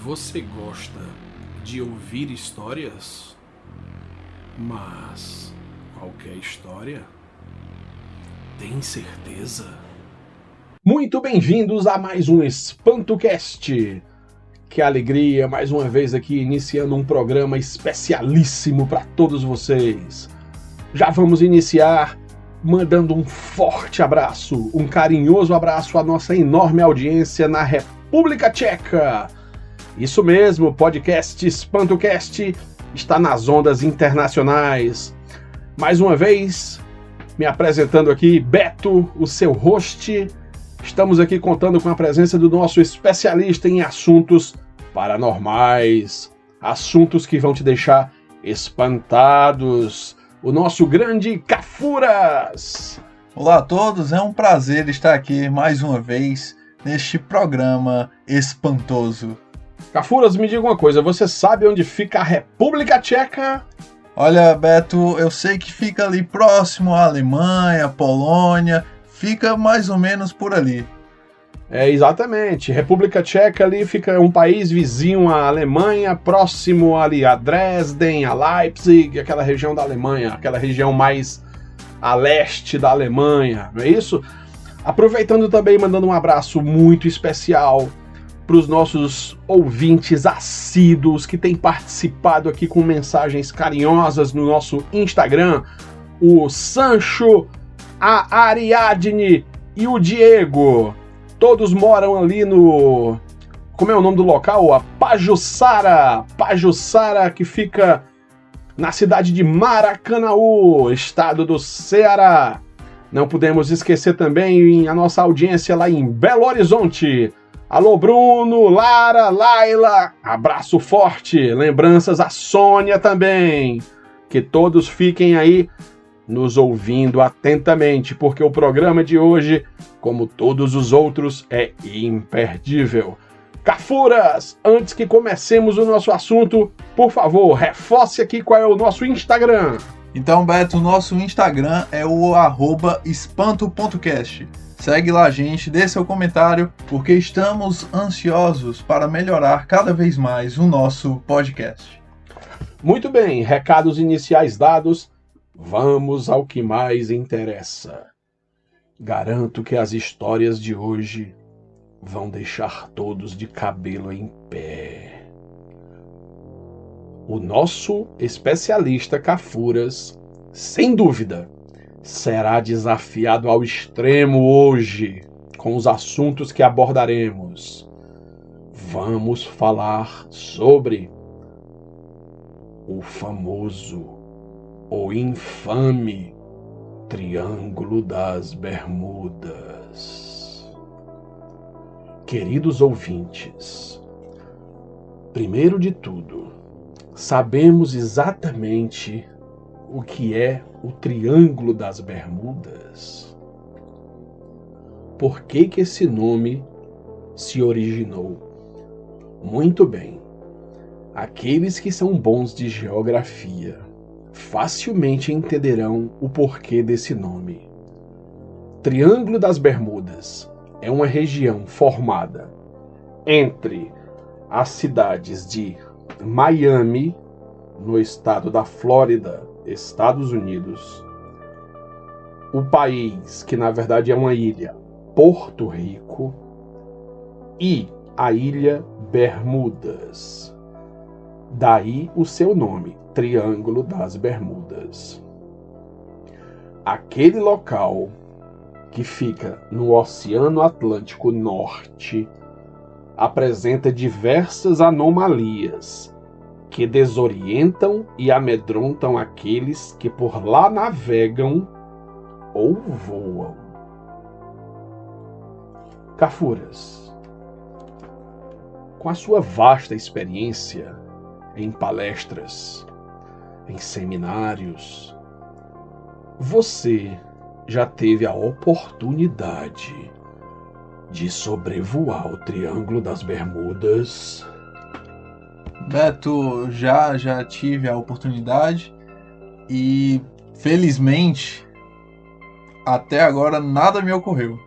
Você gosta de ouvir histórias? Mas qualquer história? Tem certeza? Muito bem-vindos a mais um EspantoCast. Que alegria, mais uma vez aqui iniciando um programa especialíssimo para todos vocês. Já vamos iniciar mandando um forte abraço, um carinhoso abraço à nossa enorme audiência na República Tcheca. Isso mesmo, o podcast EspantoCast está nas ondas internacionais. Mais uma vez, me apresentando aqui, Beto, o seu host. Estamos aqui contando com a presença do nosso especialista em assuntos paranormais, assuntos que vão te deixar espantados, o nosso grande Cafuras. Olá a todos, é um prazer estar aqui mais uma vez neste programa espantoso. Cafuras, me diga uma coisa, você sabe onde fica a República Tcheca? Olha, Beto, eu sei que fica ali próximo à Alemanha, Polônia, fica mais ou menos por ali. É, exatamente. República Tcheca ali fica um país vizinho à Alemanha, próximo ali a Dresden, a Leipzig, aquela região da Alemanha, aquela região mais a leste da Alemanha, não é isso? Aproveitando também, mandando um abraço muito especial para os nossos ouvintes assíduos que têm participado aqui com mensagens carinhosas no nosso Instagram, o Sancho, a Ariadne e o Diego. Todos moram ali no... Como é o nome do local? A Pajuçara. Pajuçara, que fica na cidade de Maracanaú, estado do Ceará. Não podemos esquecer também a nossa audiência lá em Belo Horizonte. Alô, Bruno, Lara, Laila, abraço forte. Lembranças a Sônia também. Que todos fiquem aí nos ouvindo atentamente, porque o programa de hoje, como todos os outros, é imperdível. Cafuras, antes que comecemos o nosso assunto, por favor, reforce aqui qual é o nosso Instagram. Então, Beto, o nosso Instagram é o @espanto.cast. Segue lá, gente, dê seu comentário, porque estamos ansiosos para melhorar cada vez mais o nosso podcast. Muito bem, recados iniciais dados, vamos ao que mais interessa. Garanto que as histórias de hoje vão deixar todos de cabelo em pé. O nosso especialista Cafuras, sem dúvida, será desafiado ao extremo hoje com os assuntos que abordaremos. Vamos falar sobre o famoso, o infame Triângulo das Bermudas. Queridos ouvintes, primeiro de tudo, sabemos exatamente o que é o Triângulo das Bermudas? Por que esse nome se originou? Muito bem, aqueles que são bons de geografia facilmente entenderão o porquê desse nome. Triângulo das Bermudas é uma região formada entre as cidades de Miami, no estado da Flórida, Estados Unidos, o país, que na verdade é uma ilha, Porto Rico, e a ilha Bermudas. Daí o seu nome, Triângulo das Bermudas. Aquele local que fica no Oceano Atlântico Norte apresenta diversas anomalias que desorientam e amedrontam aqueles que por lá navegam ou voam. Cafuras, com a sua vasta experiência em palestras, em seminários, você já teve a oportunidade de sobrevoar o Triângulo das Bermudas? Beto, já tive a oportunidade e, felizmente, até agora nada me ocorreu.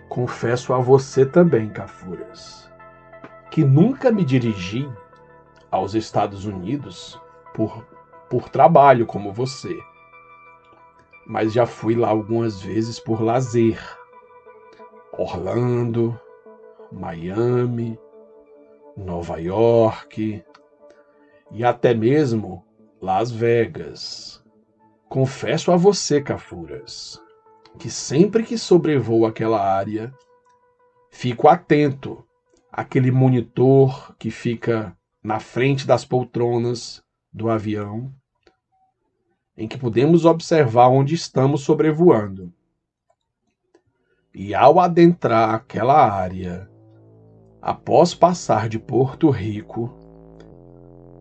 Confesso a você também, Cafuras, que nunca me dirigi aos Estados Unidos por trabalho como você, mas já fui lá algumas vezes por lazer. Orlando, Miami, Nova York e até mesmo Las Vegas. Confesso a você, Cafuras, que sempre que sobrevoo aquela área, fico atento àquele monitor que fica na frente das poltronas do avião, em que podemos observar onde estamos sobrevoando. E ao adentrar aquela área, após passar de Porto Rico,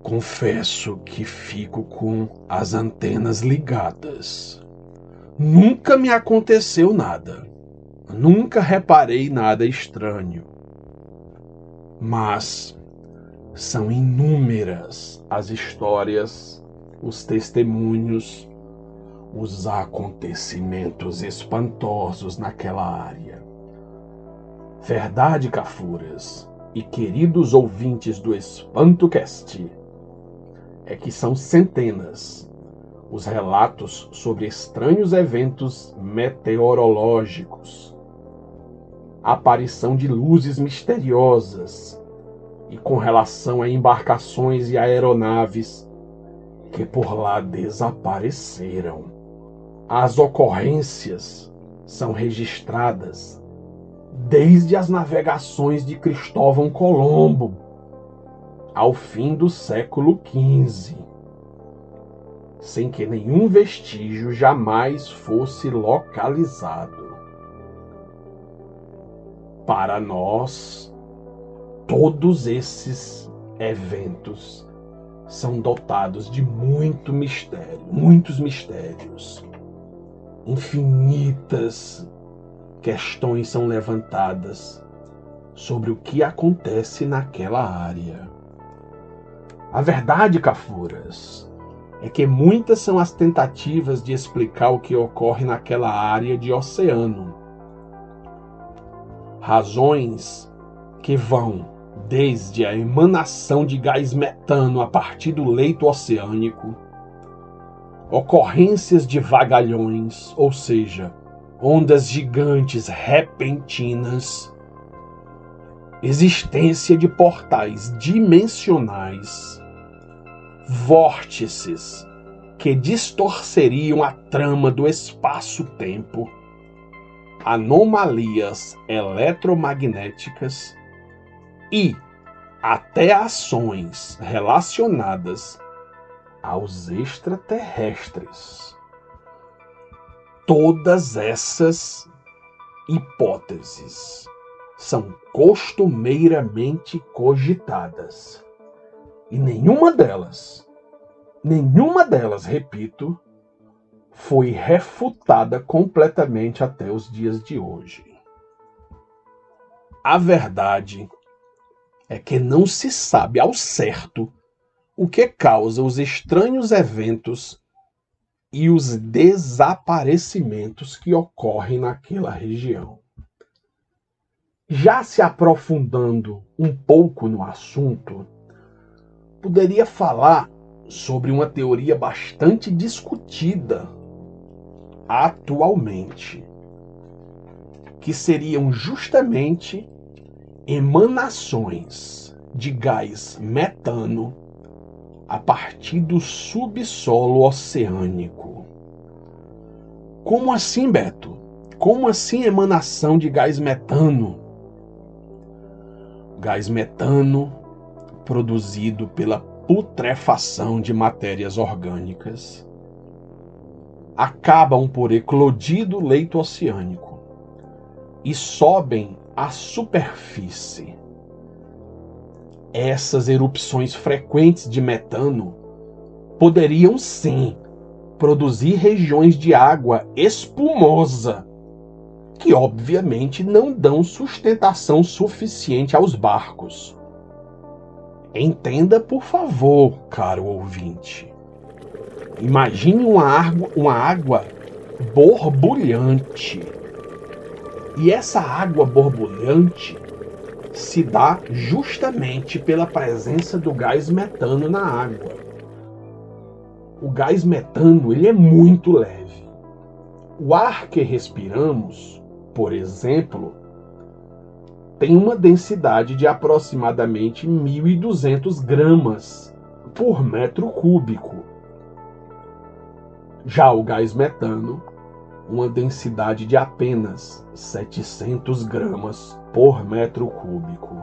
confesso que fico com as antenas ligadas. Nunca me aconteceu nada. Nunca reparei nada estranho. Mas são inúmeras as histórias, os testemunhos, os acontecimentos espantosos naquela área. Verdade, Cafuras e queridos ouvintes do EspantoCast, é que são centenas os relatos sobre estranhos eventos meteorológicos, aparição de luzes misteriosas e com relação a embarcações e aeronaves que por lá desapareceram. As ocorrências são registradas desde as navegações de Cristóvão Colombo ao fim do século XV, sem que nenhum vestígio jamais fosse localizado. Para nós, todos esses eventos são dotados de muito mistério, muitos mistérios. Infinitas questões são levantadas sobre o que acontece naquela área. A verdade, Cafuras, é que muitas são as tentativas de explicar o que ocorre naquela área de oceano. Razões que vão desde a emanação de gás metano a partir do leito oceânico, ocorrências de vagalhões, ou seja, ondas gigantes repentinas, existência de portais dimensionais, vórtices que distorceriam a trama do espaço-tempo, anomalias eletromagnéticas e até ações relacionadas aos extraterrestres. Todas essas hipóteses são costumeiramente cogitadas. E nenhuma delas, repito, foi refutada completamente até os dias de hoje. A verdade é que não se sabe ao certo o que causa os estranhos eventos e os desaparecimentos que ocorrem naquela região. Já se aprofundando um pouco no assunto, poderia falar sobre uma teoria bastante discutida atualmente, que seriam justamente emanações de gás metano a partir do subsolo oceânico. Como assim, Beto? Como assim emanação de gás metano? Gás metano produzido pela putrefação de matérias orgânicas acabam por eclodir do leito oceânico e sobem à superfície. Essas erupções frequentes de metano poderiam sim produzir regiões de água espumosa, que obviamente não dão sustentação suficiente aos barcos. Entenda, por favor, caro ouvinte. Imagine uma água borbulhante. E essa água borbulhante se dá justamente pela presença do gás metano na água. O gás metano, ele é muito leve. O ar que respiramos, por exemplo, tem uma densidade de aproximadamente 1.200 gramas por metro cúbico. Já o gás metano, uma densidade de apenas 700 gramas por metro cúbico.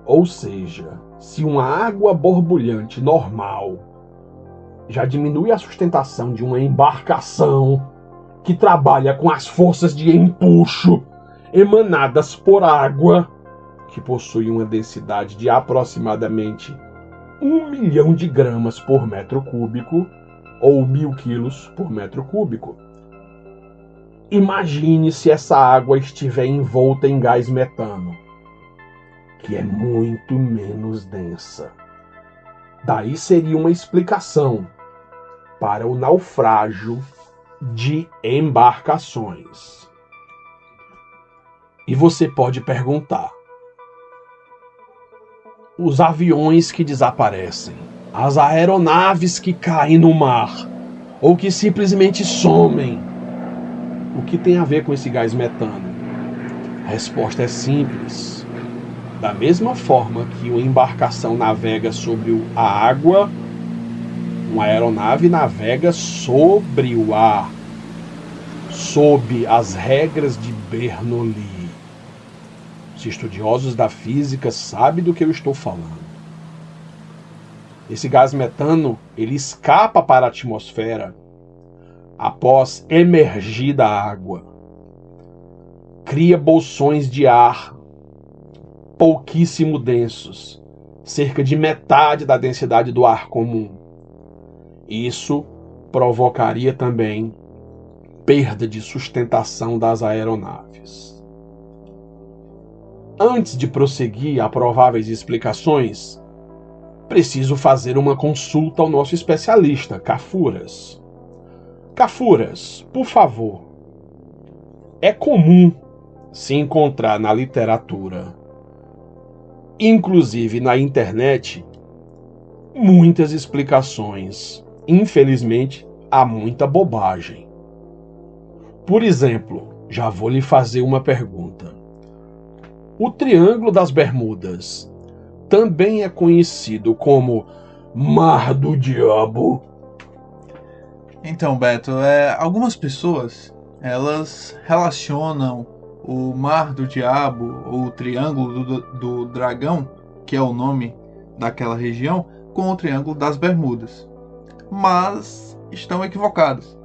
Ou seja, se uma água borbulhante normal já diminui a sustentação de uma embarcação que trabalha com as forças de empuxo emanadas por água, que possui uma densidade de aproximadamente 1 milhão de gramas por metro cúbico, ou 1.000 quilos por metro cúbico. Imagine se essa água estiver envolta em gás metano, que é muito menos densa. Daí seria uma explicação para o naufrágio de embarcações. E você pode perguntar: os aviões que desaparecem, as aeronaves que caem no mar, ou que simplesmente somem, o que tem a ver com esse gás metano? A resposta é simples. Da mesma forma que uma embarcação navega sobre a água, uma aeronave navega sobre o ar, sob as regras de Bernoulli. Os estudiosos da física sabem do que eu estou falando. Esse gás metano, ele escapa para a atmosfera após emergir da água. Cria bolsões de ar pouquíssimo densos, cerca de metade da densidade do ar comum. Isso provocaria também perda de sustentação das aeronaves. Antes de prosseguir a prováveis explicações, preciso fazer uma consulta ao nosso especialista, Cafuras. Cafuras, por favor. É comum se encontrar na literatura, inclusive na internet, muitas explicações. Infelizmente, há muita bobagem. Por exemplo, já vou lhe fazer uma pergunta. O Triângulo das Bermudas também é conhecido como Mar do Diabo? Então, Beto, algumas pessoas, elas relacionam o Mar do Diabo, ou o Triângulo do Dragão, que é o nome daquela região, com o Triângulo das Bermudas. Mas estão equivocados,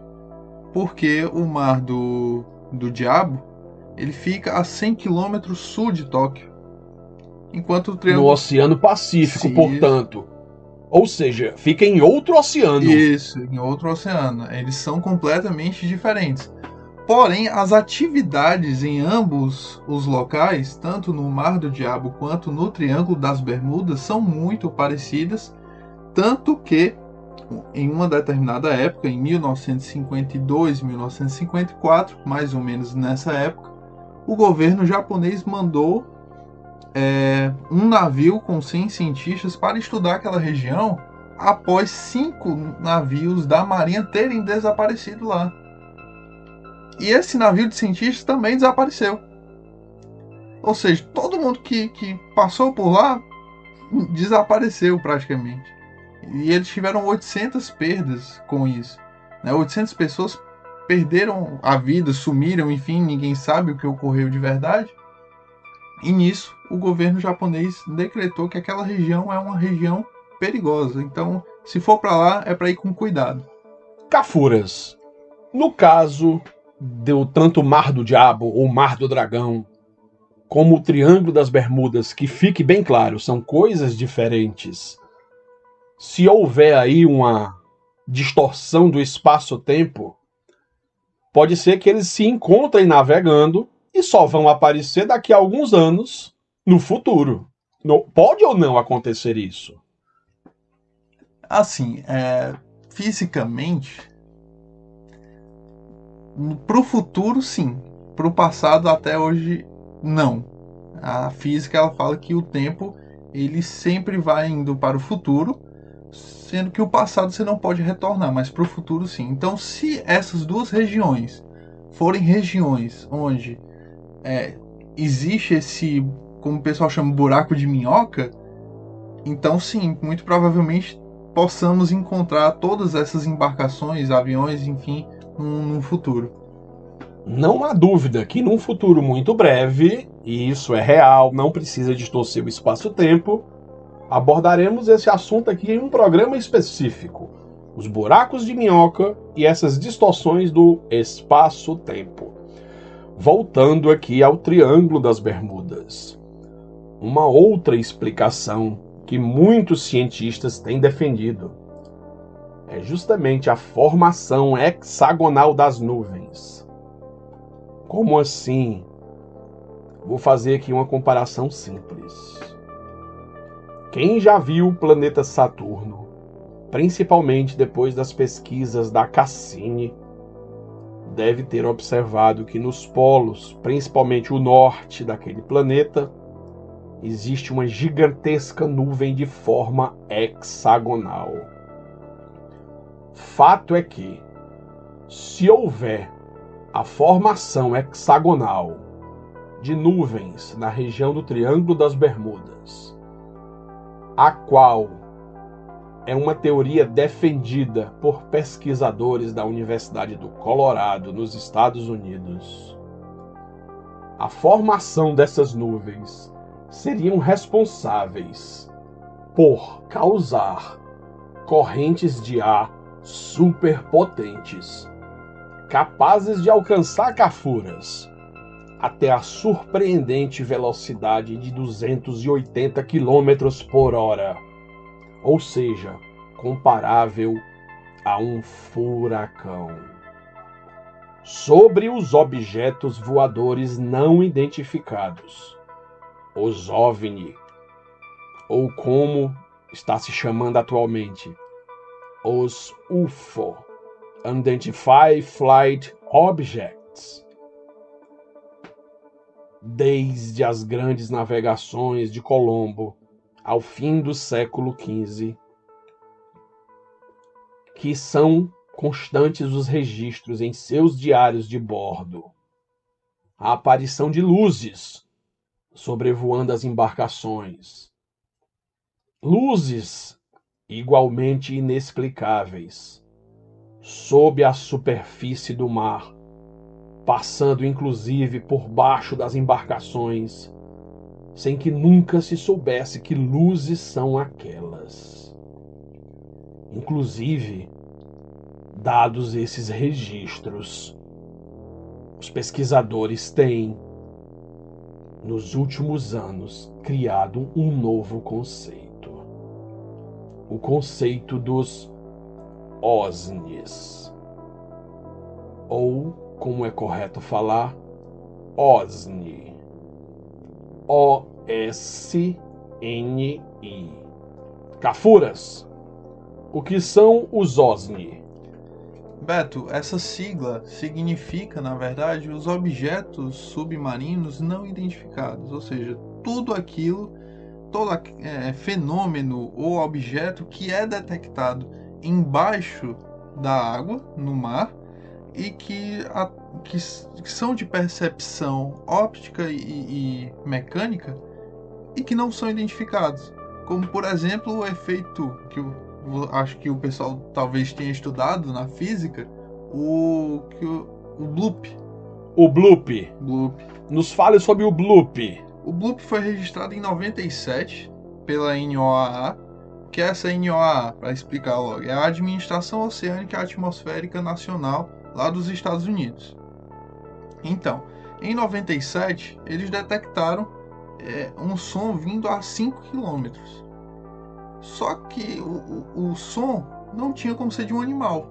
porque o Mar do Diabo, ele fica a 100 km sul de Tóquio, enquanto o Triângulo... No Oceano Pacífico, portanto. Ou seja, fica em outro oceano. Isso, em outro oceano. Eles são completamente diferentes. Porém, as atividades em ambos os locais, tanto no Mar do Diabo quanto no Triângulo das Bermudas, são muito parecidas, tanto que em uma determinada época, em 1952, 1954, mais ou menos nessa época, o governo japonês mandou um navio com 100 cientistas para estudar aquela região, após 5 navios da marinha terem desaparecido lá. E esse navio de cientistas também desapareceu. Ou seja, todo mundo que passou por lá desapareceu praticamente. E eles tiveram 800 perdas com isso. 800 pessoas perderam a vida, sumiram, enfim, ninguém sabe o que ocorreu de verdade. E nisso, o governo japonês decretou que aquela região é uma região perigosa. Então, se for para lá, é para ir com cuidado. Cafuras, no caso do tanto Mar do Diabo ou Mar do Dragão, como o Triângulo das Bermudas, que fique bem claro, são coisas diferentes. Se houver aí uma distorção do espaço-tempo, pode ser que eles se encontrem navegando e só vão aparecer daqui a alguns anos no futuro. Pode ou não acontecer isso? Assim, fisicamente, para o futuro sim, para o passado até hoje não. A física ela fala que o tempo ele sempre vai indo para o futuro, sendo que o passado você não pode retornar, mas para o futuro sim. Então, se essas duas regiões forem regiões onde existe esse, como o pessoal chama, buraco de minhoca, então sim, muito provavelmente possamos encontrar todas essas embarcações, aviões, enfim, no futuro. Não há dúvida que num futuro muito breve, e isso é real, não precisa distorcer o espaço-tempo, abordaremos esse assunto aqui em um programa específico. Os buracos de minhoca e essas distorções do espaço-tempo. Voltando aqui ao Triângulo das Bermudas. Uma outra explicação que muitos cientistas têm defendido é justamente a formação hexagonal das nuvens. Como assim? Vou fazer aqui uma comparação simples. Quem já viu o planeta Saturno, principalmente depois das pesquisas da Cassini, deve ter observado que nos polos, principalmente o norte daquele planeta, existe uma gigantesca nuvem de forma hexagonal. Fato é que, se houver a formação hexagonal de nuvens na região do Triângulo das Bermudas, a qual é uma teoria defendida por pesquisadores da Universidade do Colorado, nos Estados Unidos, a formação dessas nuvens seriam responsáveis por causar correntes de ar superpotentes, capazes de alcançar Cafuras até a surpreendente velocidade de 280 km por hora, ou seja, comparável a um furacão. Sobre os objetos voadores não identificados, os OVNI, ou como está se chamando atualmente, os UFO, Unidentified Flight Objects. Desde as grandes navegações de Colombo ao fim do século XV, que são constantes os registros em seus diários de bordo, a aparição de luzes sobrevoando as embarcações, luzes igualmente inexplicáveis sob a superfície do mar, passando inclusive por baixo das embarcações, sem que nunca se soubesse que luzes são aquelas. Inclusive, dados esses registros, os pesquisadores têm, nos últimos anos, criado um novo conceito. O conceito dos OSNIs. Ou, como é correto falar, OSNI. O-S-N-I. Cafuras, o que são os OSNI? Beto, essa sigla significa, na verdade, os objetos submarinos não identificados, ou seja, tudo aquilo, todo fenômeno ou objeto que é detectado embaixo da água, no mar, e que são de percepção óptica e mecânica e que não são identificados. Como, por exemplo, o efeito que eu acho que o pessoal talvez tenha estudado na física, o bloop. O bloop. Bloop. Nos fale sobre o bloop. O bloop foi registrado em 97 pela NOAA, que é essa NOAA, para explicar logo, é a Administração Oceânica e Atmosférica Nacional lá dos Estados Unidos. Então, em 97, eles detectaram um som vindo a 5 km. Só que o som não tinha como ser de um animal,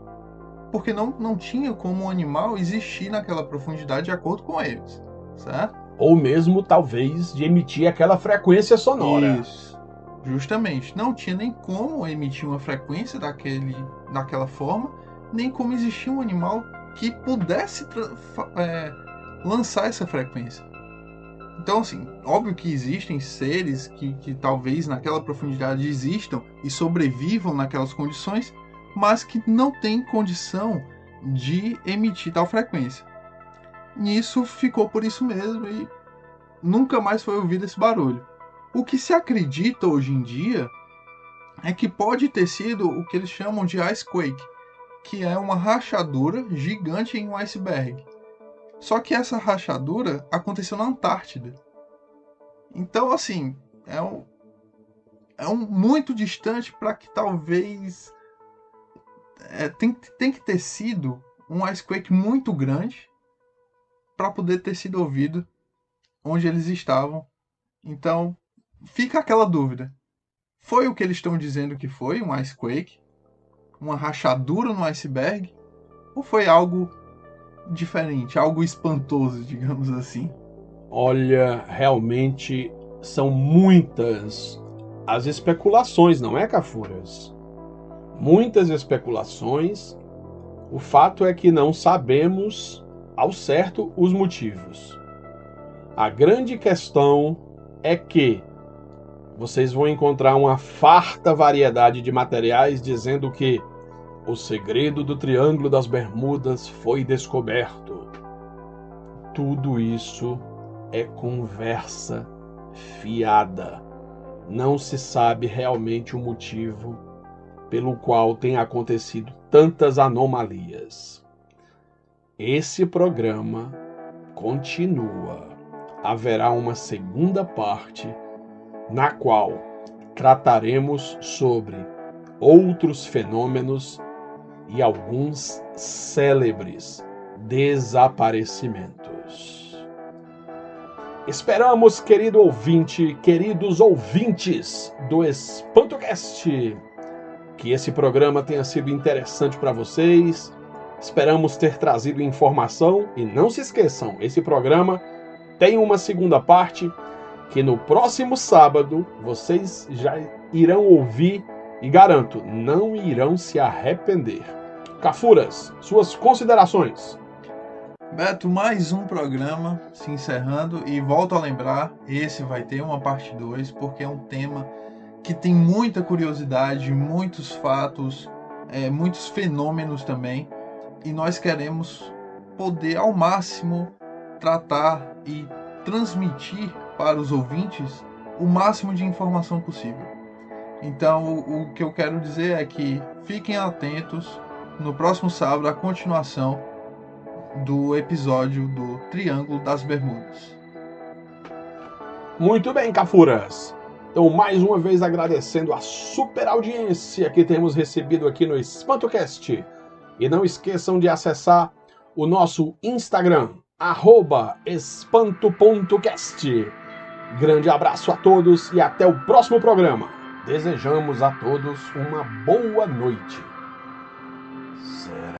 porque não tinha como um animal existir naquela profundidade de acordo com eles, certo? Ou mesmo, talvez, de emitir aquela frequência sonora. Isso, justamente. Não tinha nem como emitir uma frequência daquela forma, nem como existir um animal que pudesse lançar essa frequência. Então, assim, óbvio que existem seres que talvez naquela profundidade existam e sobrevivam naquelas condições, mas que não têm condição de emitir tal frequência. E isso ficou por isso mesmo e nunca mais foi ouvido esse barulho. O que se acredita hoje em dia é que pode ter sido o que eles chamam de icequake, que é uma rachadura gigante em um iceberg. Só que essa rachadura aconteceu na Antártida. Então, assim, é um muito distante para que talvez tem que ter sido um icequake muito grande para poder ter sido ouvido onde eles estavam. Então, fica aquela dúvida. Foi o que eles estão dizendo que foi, um icequake? Uma rachadura no iceberg? Ou foi algo diferente, algo espantoso, digamos assim? Olha, realmente são muitas as especulações, não é, Cafuras? Muitas especulações. O fato é que não sabemos ao certo os motivos. A grande questão é que vocês vão encontrar uma farta variedade de materiais dizendo que o segredo do Triângulo das Bermudas foi descoberto. Tudo isso é conversa fiada. Não se sabe realmente o motivo pelo qual tem acontecido tantas anomalias. Esse programa continua. Haverá uma segunda parte na qual trataremos sobre outros fenômenos e alguns célebres desaparecimentos. Esperamos, querido ouvinte, queridos ouvintes do EspantoCast, que esse programa tenha sido interessante para vocês. Esperamos ter trazido informação e não se esqueçam, esse programa tem uma segunda parte que no próximo sábado vocês já irão ouvir e garanto, não irão se arrepender. Cafuras, suas considerações. Beto, mais um programa se encerrando e volto a lembrar, esse vai ter uma parte 2, porque é um tema que tem muita curiosidade, muitos fatos, muitos fenômenos também, e nós queremos poder ao máximo tratar e transmitir para os ouvintes o máximo de informação possível. Então, o que eu quero dizer é que fiquem atentos no próximo sábado, a continuação do episódio do Triângulo das Bermudas. Muito bem, Cafuras. Então, mais uma vez agradecendo a super audiência que temos recebido aqui no EspantoCast. E não esqueçam de acessar o nosso Instagram, @espanto.cast. Grande abraço a todos e até o próximo programa. Desejamos a todos uma boa noite.